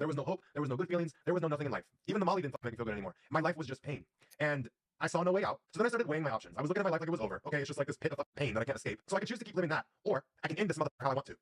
There was no hope. There was no good feelings. There was no nothing in life. Even the Molly didn't make me feel good anymore. My life was just pain. And I saw no way out. So then I started weighing my options. I was looking at my life like it was over. Okay, it's just like this pit of pain that I can't escape. So I can choose to keep living that, or I can end this mother how I want to.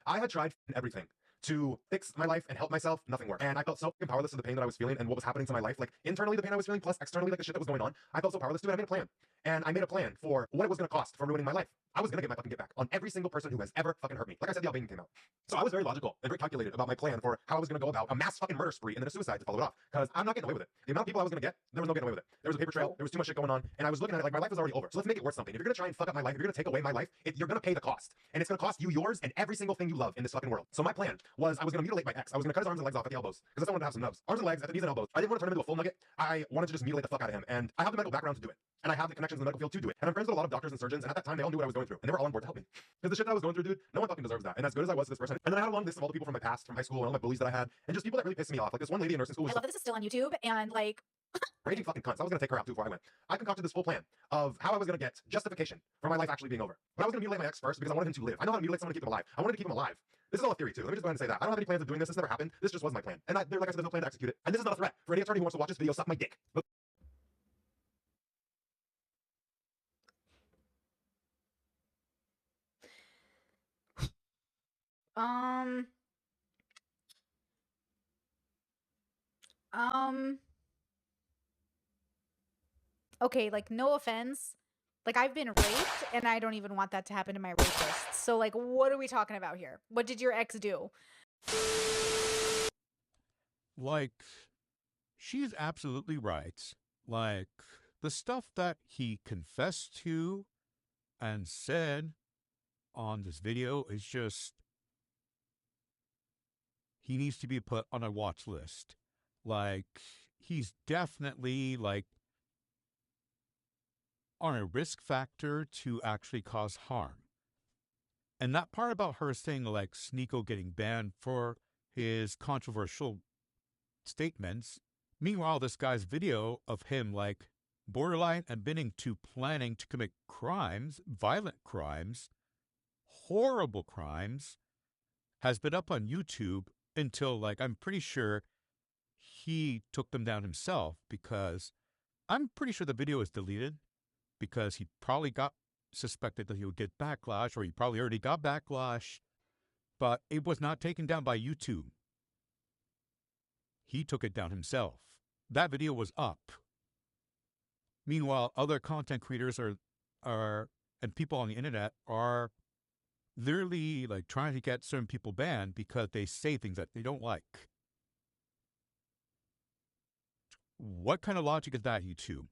I had tried everything to fix my life and help myself. Nothing worked. And I felt so powerless to the pain that I was feeling and what was happening to my life. Like internally the pain I was feeling, plus externally like the shit that was going on. I felt so powerless to it. I made a plan. And I made a plan for what it was going to cost for ruining my life. I was going to get my fucking get back on every single person who has ever fucking hurt me. Like I said, the Albanian came out. So I was very logical and very calculated about my plan for how I was going to go about a mass fucking murder spree and then a suicide to follow it off. Because I'm not getting away with it. The amount of people I was going to get, there was no getting away with it. There was a paper trail. There was too much shit going on. And I was looking at it like my life was already over. So let's make it worth something. If you're going to try and fuck up my life, if you're going to take away my life, you're going to pay the cost. And it's going to cost you yours and every single thing you love in this fucking world. So my plan was I was going to mutilate my ex. I was going to cut his arms and legs off at the elbows because that's I wanted to have some nubs. Arms and legs at the knees and elbows. I didn't want to turn him into a full nugget. I wanted to just mutilate the fuck out of him. And I have the medical background to do it. And I have the connections in the medical field to do it. And I'm friends with a lot of doctors and surgeons. And at that time, they all knew what I was going through. And they were all on board to help me. Because the shit that I was going through, dude, no one fucking deserves that. And as good as I was to this person. And then I had a long list of all the people from my past, from high school, and all my bullies that I had. And just people that really pissed me off. Like this one lady in nursing school was I love that this is still on YouTube. And like, raging fucking cunts. I was going to take her out too before I went. I concocted this full plan of how I was going to get justification for my life actually being over. But I was going to mutilate my ex first because I wanted him to live. I know how to mutilate someone to keep him alive. I wanted to keep him alive. This is all a theory too. Let me just go ahead and say that. I don't have any plans of doing this. This never happened. This just was my plan. And like I said, there's no plan to execute it. And this is not a threat. For any attorney who wants to watch this video, suck my dick. But um, okay, like no offense. Like I've been raped and I don't even want that to happen to my rapist. So like what are we talking about here? What did your ex do? Like, she's absolutely right. Like, the stuff that he confessed to and said on this video is just, he needs to be put on a watch list. Like, he's definitely, like, on a risk factor to actually cause harm. And that part about her saying, like, Sneeko getting banned for his controversial statements. Meanwhile, this guy's video of him, like, borderline admitting to planning to commit crimes, violent crimes, horrible crimes, has been up on YouTube until, like, I'm pretty sure he took them down himself, because I'm pretty sure the video is deleted because he probably got suspected that he would get backlash, or he probably already got backlash, but it was not taken down by YouTube. He took it down himself. That video was up. Meanwhile, other content creators are and people on the internet are literally like trying to get certain people banned because they say things that they don't like. What kind of logic is that, YouTube?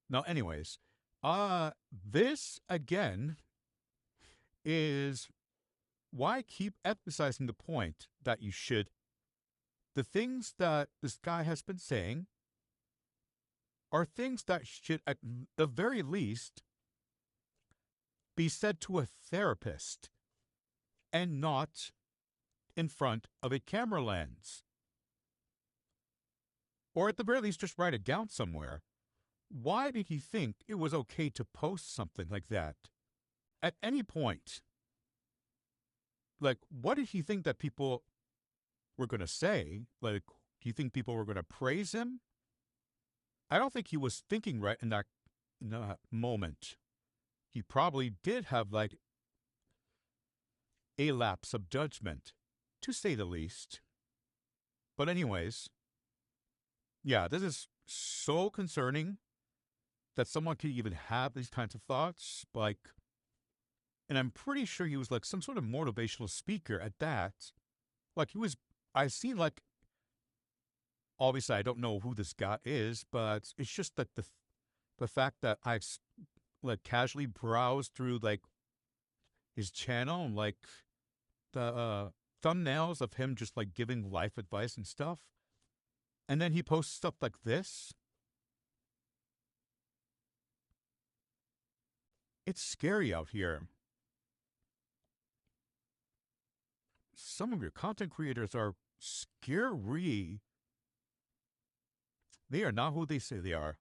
Now, anyways, this again is why I keep emphasizing the point that you should. The things that this guy has been saying are things that should, at the very least, be said to a therapist and not in front of a camera lens. Or at the very least, just write it down somewhere. Why did he think it was okay to post something like that at any point? Like, what did he think that people were going to say? Like, do you think people were going to praise him? I don't think he was thinking right in that moment. He probably did have, like, a lapse of judgment, to say the least. But anyways, yeah, this is so concerning that someone could even have these kinds of thoughts. Like, and I'm pretty sure he was like some sort of motivational speaker at that. Like I've seen, like, obviously I don't know who this guy is, but it's just that the fact that I like casually browsed through like his channel and like the thumbnails of him just like giving life advice and stuff. And then he posts stuff like this. It's scary out here. Some of your content creators are scary. They are not who they say they are.